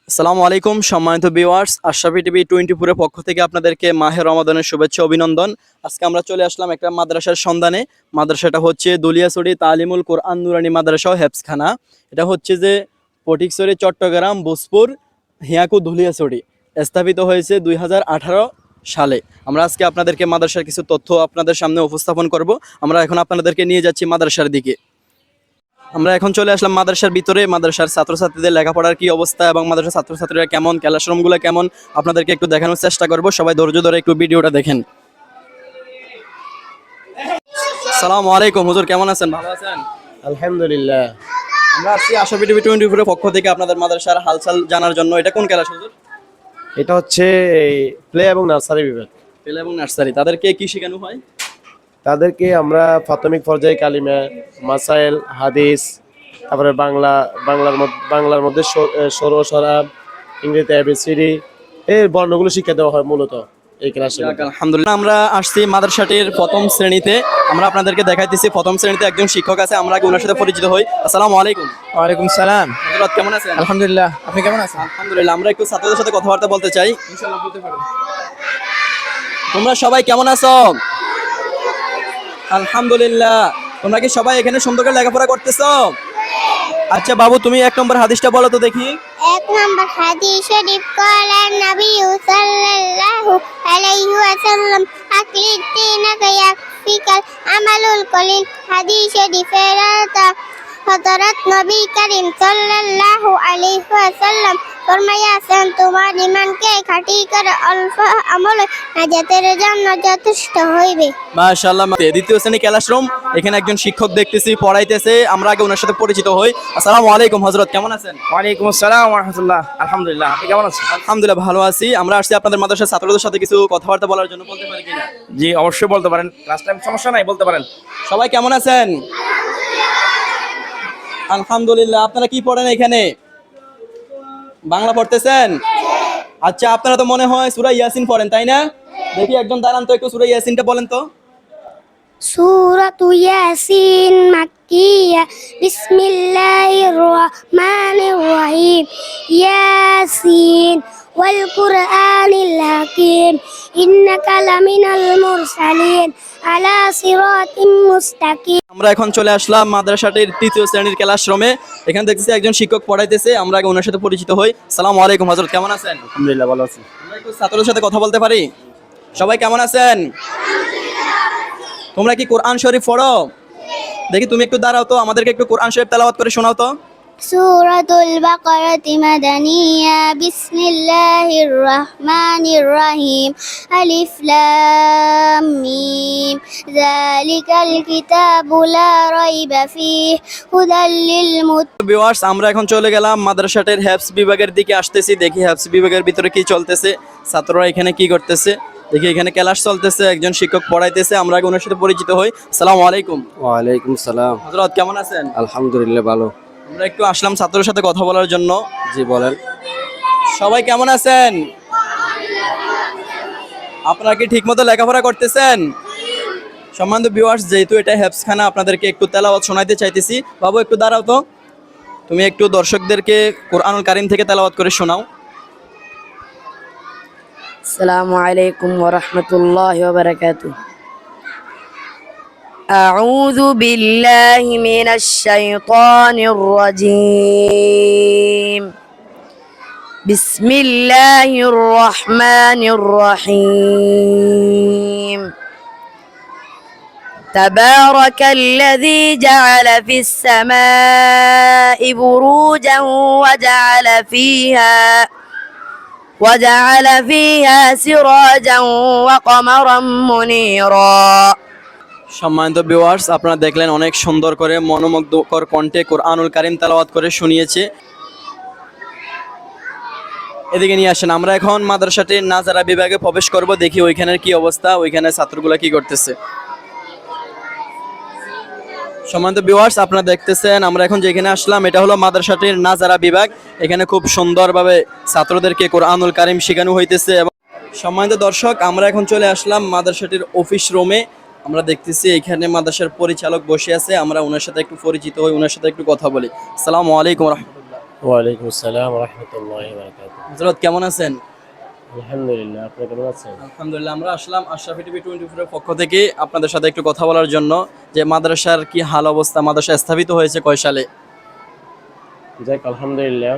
আসসালামু আলাইকুম সম্মানিত ভিউয়ার্স, আশরাফি টিভি 24 এর পক্ষ থেকে আপনাদেরকে মাহে রমাদানের শুভেচ্ছা অভিনন্দন। আজকে আমরা চলে আসলাম একটা মাদ্রাসার সন্ধানে। মাদ্রাসাটা হচ্ছে দুলিয়াছড়ি তালিমুল কোরআন নুরানী মাদ্রাসা ও হেফজখানা। এটা হচ্ছে যে ফটিকছড়ি, চট্টগ্রাম, ভোজপুর, হিয়াকু, দুলিয়াছড়ি। স্থাপিত হয়েছে 2018 সালে। আমরা আজকে আপনাদেরকে মাদ্রাসার কিছু তথ্য আপনাদের সামনে উপস্থাপন করব। আমরা এখন আপনাদেরকে নিয়ে যাচ্ছি মাদ্রাসার দিকে। আমরা এখন চলে আসলাম মাদ্রাসার ভিতরে। মাদ্রাসার ছাত্রছাত্রীদের লেখাপড়ার কি অবস্থা এবং মাদ্রাসার ছাত্রছাত্রীরা কেমন, ক্লাসরুমগুলো কেমন আপনাদেরকে একটু দেখানোর চেষ্টা করব। সবাই ধৈর্য ধরে একটু ভিডিওটা দেখেন। আসসালামু আলাইকুম হুজুর, কেমন আছেন? ভালো আছেন? আলহামদুলিল্লাহ। আমরা আছি আশরাফি টিভি 24 এর পক্ষ থেকে আপনাদের মাদ্রাসার হালচাল জানার জন্য। এটা কোন ক্লাস হুজুর? এটা হচ্ছে প্লে এবং নার্সারি বিভাগ। প্লে এবং নার্সারি। তাদেরকে কি শেখানো হয়? তাদেরকে আমরা প্রাথমিক পর্যায়ে কালিমা, মাসাইল, হাদিস, তারপরে বাংলার মধ্যে সর সরা, ইংরেজিতে এবিসিডি, এই বর্ণগুলো শিক্ষা দেওয়া হয় মূলত এই ক্লাসে। আলহামদুলিল্লাহ। আমরা আসছি মাদ্রাসাটির প্রথম শ্রেণীতে। আমরা আপনাদেরকে দেখাইতেছি প্রথম শ্রেণীতে একজন শিক্ষক আছে। আমরা আগে ওনার সাথে পরিচিত হই। আসসালামু আলাইকুম। ওয়ালাইকুম সালাম। হযরত কেমন আছেন? আলহামদুলিল্লাহ, আপনি কেমন আছেন? আলহামদুলিল্লাহ। আমরা একটু ছাত্রদের সাথে কথাবার্তা বলতে চাই। ইনশাআল্লাহ বলতে পারেন। তোমরা সবাই কেমন আছো? আলহামদুলিল্লাহ। তোমরা কি সবাই এখানে সুন্দর করে লেখাপড়া করতেছো? আচ্ছা বাবু, তুমি 1 নম্বর হাদিসটা বলো তো দেখি। এক নম্বর হাদিস শরীফ কলেন নবী সাল্লাল্লাহু আলাইহি ওয়াসাল্লাম আকলিতিনাকা ইয়াকফিকাল আমালুল কলিল। হাদিস শরীফের অর্থ হযরত নবী করিম সাল্লাল্লাহু আলাইহি ওয়াসাল্লাম ফরমাইয়াছেন, তোমার ঈমানকে খাঁটি করে অল্প আমল নাজাতের জন্য যথেষ্ট হইবে। মাশাআল্লাহ। দ্বিতীয় শ্রেণী ক্লাসরুম। এখানে একজন শিক্ষক দেখতেছি পড়াইতেছে। আমরা আগে ওনার সাথে পরিচিত হই। আসসালামু আলাইকুম হযরত, কেমন আছেন? ওয়ালাইকুম আসসালাম ওয়া রাহমাতুল্লাহ। আলহামদুলিল্লাহ, আপনি কেমন আছেন? আলহামদুলিল্লাহ ভালো আছি। আমরা আসছি আপনাদের মাদ্রাসার ছাত্রদের সাথে কিছু কথাবার্তা বলার জন্য। বলতে পারি কিনা? জি অবশ্যই বলতে পারেন, ক্লাস টাইম সমস্যা নাই, বলতে পারেন। সবাই কেমন আছেন? আলহামদুলিল্লাহ। আপনারা কি পড়েন এখানে? বাংলা পড়তেছেন? আচ্ছা, আপনারা তো মনে হয় সূরা ইয়াসিন পড়েন, তাই না? দেখি একজন দাঁড়ান তো, একটু সূরা ইয়াসিনটা বলেন তো। সূরাতু ইয়াসিন মাক্কিয়া। বিসমিল্লাহির রহমানির রহিম। ইয়াসিন ওয়াল কুরআনিল হাকিম ইন্নাকা লামিনাল মুরসালিন আলা সিরাতিম মুস্তাকিম। আমরা এখন চলে আসলাম মাদ্রাসাটির 3য় শ্রেণীর ক্লাসরুমে। এখানে দেখতেছি একজন শিক্ষক পড়াইতেছে। আমরা আগে ওনার সাথে পরিচিত হই। আসসালামু আলাইকুম হযরত, কেমন আছেন? আলহামদুলিল্লাহ, ভালো আছি। আমরা একটু ছাত্রদের সাথে কথা বলতে পারি? সবাই কেমন আছেন? তোমরা কি কোরআন শরীফ পড়ো? দেখি তুমি একটু দাঁড়াও তো, আমাদেরকে একটু কোরআন শরীফ তেলাওয়াত করে শোনাও তো। সূরাতুল বাকারাতি মাদানিয়া। বিসমিল্লাহির রহমানির রহিম। আলিফ লাম মিম। যালিকাল কিতাবু লা রাইবা ফীহি হুদাল লিল মুত্তাকিন। ভিউয়ার্স, আমরা এখন চলে গেলাম মাদ্রাসাটির হেফজ বিভাগের দিকে। আসতেছি, দেখি হেফজ বিভাগের ভিতরে কি চলতেছে, ছাত্ররা এখানে কি করতেছে। দেখি এখানে ক্লাস চলতেছে, একজন শিক্ষক পড়াইতেছে। আমরা আগে ওনার সাথে পরিচিত হই। আসসালামু আলাইকুম। ওয়ালাইকুম সালাম। হযরত কেমন আছেন? আলহামদুলিল্লাহ, ভালো। আমরা একটু আসলাম ছাত্রদের সাথে কথা বলার জন্য। জি বলেন। সবাই কেমন আছেন? আপনারা কি ঠিকমতো লেখাপড়া করতেছেন? সম্মানিত ভিউয়ার্স, যেহেতু এটা হেফজখানা, আপনাদেরকে একটু তেলাওয়াত শোনাইতে চাইতেছি। বাবু একটু দাঁড়াও তো, তুমি একটু দর্শকদেরকে কোরআনুল কারীম থেকে তেলাওয়াত করে শোনাও। السلام عليكم ورحمة الله وبركاته. أعوذ بالله من الشيطان الرجيم. بسم الله الرحمن الرحيم. تبارك الذي جعل في السماء بروجا وجعل فيها سراجا وقمرا منيرا. সম্মানিত ভিউয়ার্স, আপনারা দেখলেন অনেক সুন্দর করে মনোমুগ্ধকর কণ্ঠে কোরআনুল কারীম তেলাওয়াত করে শুনিয়েছে। এদিকে নিয়ে আসেন। আমরা এখন মাদ্রাসাটির নাজারা বিভাগে প্রবেশ করব। দেখি ওইখানের কি অবস্থা, ওইখানে ছাত্রগুলা কি করতেছে। সম্মানিত ভিউয়ার্স, আপনারা দেখতেছেন আমরা এখন যেখানে আসলাম, এটা হলো মাদ্রাসাটির নাজারা বিভাগ। এখানে খুব সুন্দরভাবে ছাত্রদেরকে কোরআনুল কারীম শেখানো হইতেছে। এবং সম্মানিত দর্শক, আমরা এখন চলে আসলাম মাদ্রাসাটির অফিস রুমে। আমরা দেখতেছি এখানে মাদ্রাসার পরিচালক বসে আছে। আমরা ওনার সাথে একটু পরিচিত হই, ওনার সাথে একটু কথা বলি। আসসালামু আলাইকুম রাহমাতুল্লাহ। ওয়ালাইকুম আসসালাম রহমতুল্লাহি ওয়া বারাকাতুহু। হযরত কেমন আছেন? আলহামদুলিল্লাহ, আপনি কেমন আছেন? আলহামদুলিল্লাহ, আমরা আসলাম আশরাফি টিভি 24 এর পক্ষ থেকে আপনাদের সাথে একটু কথা বলার জন্য যে মাদ্রাসার কি হাল অবস্থা, মাদ্রাসা স্থাপিত হয়েছে কয় সালে? যাক আলহামদুলিল্লাহ,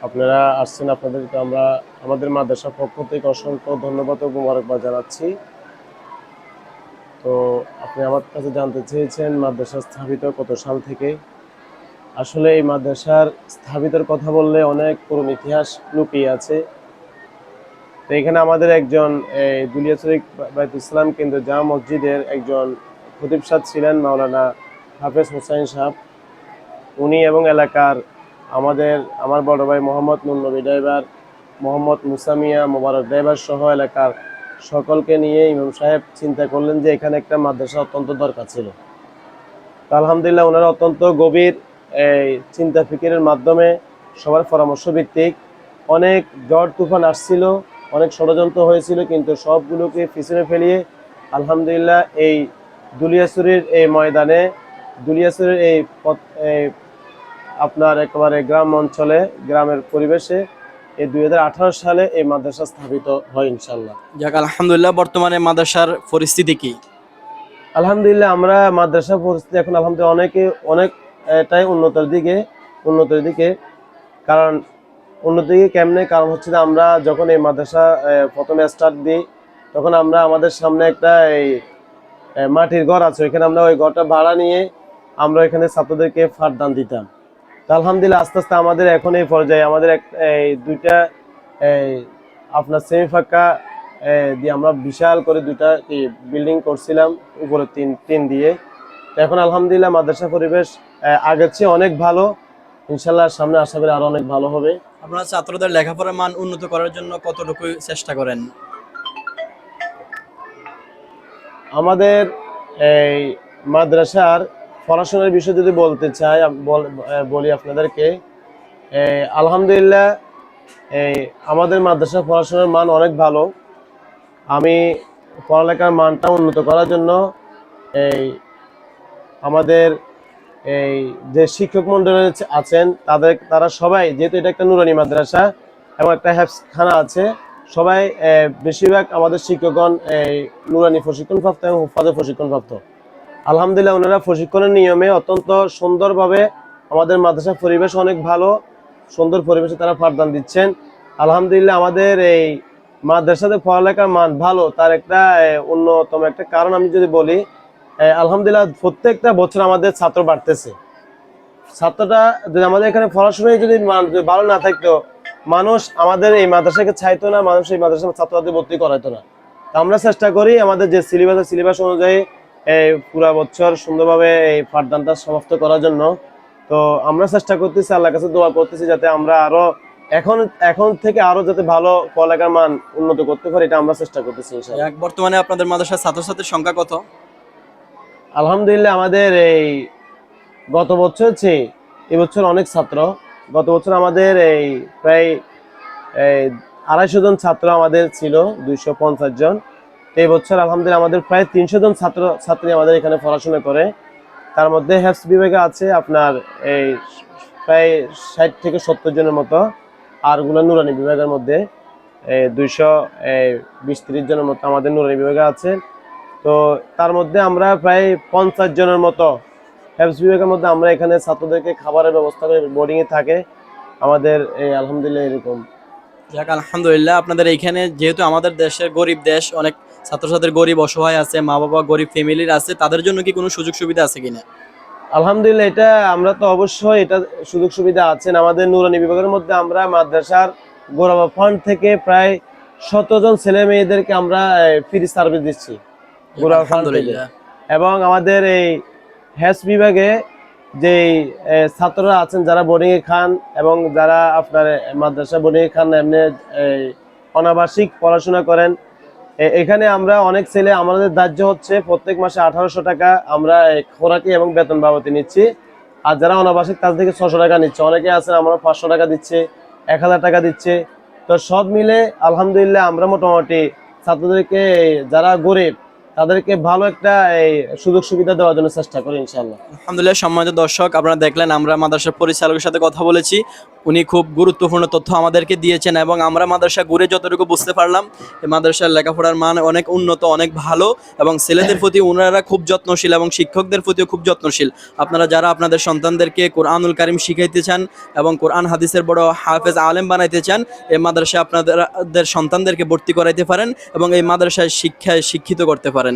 আপনারা আসছেন, আপনাদেরকে আমরা আমাদের মাদ্রাসার পক্ষ থেকে অসংখ্য ধন্যবাদ ও মোবারকবাদ জানাচ্ছি। তো আপনি আমার কাছে জানতে চেয়েছেন মাদ্রাসা স্থাপিত কত সাল থেকে। আসলে এই মাদ্রাসার স্থাপিতের কথা বললে অনেক পুরনো ইতিহাস লুকিয়ে আছে। তো এখানে আমাদের একজন দুলিয়াচুরি বাইতুল ইসলাম কেন্দ্র জামা মসজিদের একজন খতিব সাহেব ছিলেন, মাওলানা হাফেজ হোসাইন সাহেব। উনি এবং এলাকার আমার বড় ভাই মোহাম্মদ নুরনবী ড্রাইভার, মোহাম্মদ মুসামিয়া মোবারক ড্রাইভার সহ এলাকার সকলকে নিয়ে ইমাম সাহেব চিন্তা করলেন যে এখানে একটা মাদ্রাসা অত্যন্ত দরকার ছিল। তো আলহামদুলিল্লাহ, ওনারা অত্যন্ত গভীর চিন্তা ফিকিরের মাধ্যমে সবার পরামর্শ ভিত্তিক অনেক ঝড় তুফান আসছিল, অনেক ষড়যন্ত্র হয়েছিল, কিন্তু সবগুলোকে পিছনে ফেলিয়ে আলহামদুলিল্লাহ এই দুলিয়াচুরির এই ময়দানে, দুলিয়াচুরির এই আপনার একেবারে গ্রাম অঞ্চলে, গ্রামের পরিবেশে এই 2018 সালে এই মাদ্রাসা স্থাপিত হয় ইনশাল্লাহ। যাক আলহামদুলিল্লাহ, বর্তমানে মাদ্রাসার পরিস্থিতি কি? আলহামদুলিল্লাহ, আমরা মাদ্রাসা পরিস্থিতি এখন আলহামদুলিল্লাহ অনেকটাই উন্নতির দিকে। কারণ উন্নতির দিকে কেমনে? কারণ হচ্ছে যে আমরা যখন এই মাদ্রাসা প্রথমে স্টার্ট দিই, তখন আমরা আমাদের সামনে একটা মাটির ঘর আছে, ওইখানে আমরা ওই ঘরটা ভাড়া নিয়ে আমরা এখানে ছাত্রদেরকে পাঠদান দিতাম। তো আলহামদুলিল্লাহ, আস্তে আস্তে আমাদের এখন এই পর্যায়ে আমাদের দুইটা আপনার সেমি ফাঁকা দিয়ে আমরা বিশাল করে দুইটা বিল্ডিং করছিলাম উপরে তিন দিয়ে। তো এখন আলহামদুলিল্লাহ মাদ্রাসা পরিবেশ আগের চেয়ে অনেক ভালো। ইনশাল্লাহ সামনে আশা করি আরো অনেক ভালো হবে। আপনারা ছাত্রদের লেখাপড়ার মান উন্নত করার জন্য কতটুকু চেষ্টা করেন? আমাদের এই মাদ্রাসার পড়াশোনার বিষয়ে যদি বলতে চাই, বলি আপনাদেরকে, আলহামদুলিল্লাহ আমাদের মাদ্রাসার পড়াশোনার মান অনেক ভালো। আমি পড়ালেখার মানটা উন্নত করার জন্য আমাদের যে শিক্ষক মন্ডলী আছেন তারা সবাই, যেহেতু এটা একটা নুরানি মাদ্রাসা এবং একটা হেফজখানা আছে, সবাই বেশিরভাগ আমাদের শিক্ষকগণ নুরানি প্রশিক্ষণপ্রাপ্ত এবং হুফাজে প্রশিক্ষণপ্রাপ্ত। আলহামদুলিল্লাহ, ওনারা প্রশিক্ষণের নিয়মে অত্যন্ত সুন্দরভাবে আমাদের মাদ্রাসার পরিবেশ অনেক ভালো, সুন্দর পরিবেশে তারা পাঠদান দিচ্ছেন। আলহামদুলিল্লাহ, আমাদের এই মাদ্রাসাতে পড়ালেখার মান ভালো, তার একটা অন্যতম একটা কারণ আমি যদি বলি, আলহামদুলিল্লাহ প্রত্যেকটা বছর আমাদের ছাত্র বাড়তেছে। ছাত্রটা যদি আমাদের এখানে পড়াশোনায় যদি ভালো না থাকতো, মানুষ আমাদের এই মাদ্রাসাকে চাইতো না, মানুষ এই মাদ্রাসার ছাত্রদের ভর্তি করাইতো না। আমরা চেষ্টা করি আমাদের যে সিলেবাস অনুযায়ী পুরা বছর সুন্দরভাবে এই পাঠদানটা সমাপ্ত করার জন্য। তো আমরা চেষ্টা করতেছি, আল্লাহর কাছে দোয়া করতেছি যাতে আমরা আরো এখন থেকে আরো যাতে ভালো পড়ালেখার মান উন্নত করতে পারি, এটা আমরা চেষ্টা করতেছি ইনশাআল্লাহ। বর্তমানে আপনাদের মাদ্রাসার ছাত্রছাত্রীর সংখ্যা কত? আলহামদুলিল্লাহ, আমাদের এই গত বছর চেয়ে এবছর অনেক ছাত্র। গত বছর আমাদের প্রায় 250 জন ছাত্র আমাদের ছিল, 250 জন। এই বছর আলহামদুলিল্লাহ আমাদের প্রায় 300 জন ছাত্রী আমাদের এখানে পড়াশোনা করে। তার মধ্যে হেফজ বিভাগে আছে আপনার প্রায় 60 থেকে 70 জনের মতো, আর গুলো নুরানি বিভাগের মধ্যে 220-30 জনের মতো আমাদের নুরানি বিভাগে আছে। তো তার মধ্যে আমরা প্রায় 50 জনের মতো হেফজ বিভাগের মধ্যে আমরা এখানে ছাত্রদেরকে খাবারের ব্যবস্থা করে বোর্ডিংয়ে থাকে আমাদের আলহামদুলিল্লাহ এরকম। যাক আলহামদুলিল্লাহ, আপনাদের এইখানে যেহেতু আমাদের দেশের গরিব দেশ, অনেক ছাত্রছাত্রীর গরিব অসহায় আছে, মা বাবা গরিব ফ্যামিলির আছে, তাদের জন্য কি কোনো সুযোগ সুবিধা আছে কিনা? আলহামদুলিল্লাহ, এটা আমরা তো অবশ্যই এটা সুযোগ সুবিধা আছেন। আমাদের নুরানি বিভাগের মধ্যে আমরা মাদ্রাসার গোরাবা ফান্ড থেকে প্রায় 100 জন ছেলে মেয়েদেরকে আমরা ফ্রি সার্ভিস দিচ্ছি গোরাবা ফান্ড থেকে। এবং আমাদের এই হেলথ বিভাগে যে ছাত্ররা আছেন যারা বোর্ডিং এ খান এবং যারা আপনার মাদ্রাসা বোর্ডিং এ খান, এমনি অনাবাসিক পড়াশোনা করেন, এখানে আমরা অনেক ছেলে, আমাদের দাহ্য হচ্ছে প্রত্যেক মাসে 1800 টাকা আমরা খোরাকি এবং বেতন বাবদে নিচ্ছি। আর যারা অনাবাসিক তাদের থেকে 600 টাকা নিচ্ছে। অনেকে আছেন আমরা 500 টাকা দিচ্ছে, 1000 টাকা দিচ্ছে। তো সব মিলে আলহামদুলিল্লাহ আমরা মোটামুটি ছাত্রদেরকে, যারা গরিব তাদেরকে ভালো একটা এই সুযোগ সুবিধা দেওয়ার জন্য চেষ্টা করি ইনশাআল্লাহ। আলহামদুলিল্লাহ। সম্মানিত দর্শক, আপনারা দেখলেন আমরা মাদ্রাসার পরিচালকের সাথে কথা বলেছি, উনি খুব গুরুত্বপূর্ণ তথ্য আমাদেরকে দিয়েছেন এবং আমরা মাদ্রাসা ঘুরে যতটুকু বুঝতে পারলাম এই মাদ্রাসার লেখাপড়ার মান অনেক উন্নত, অনেক ভালো এবং ছেলেদের প্রতি ওনারা খুব যত্নশীল এবং শিক্ষকদের প্রতিও খুব যত্নশীল। আপনারা যারা আপনাদের সন্তানদেরকে কোরআনুল কারিম শিখাইতে চান এবং কোরআন হাদিসের বড় হাফেজ আলেম বানাইতে চান, এই মাদ্রাসায় আপনাদের সন্তানদেরকে ভর্তি করাইতে পারেন এবং এই মাদ্রাসায় শিক্ষায় শিক্ষিত করতে পারেন।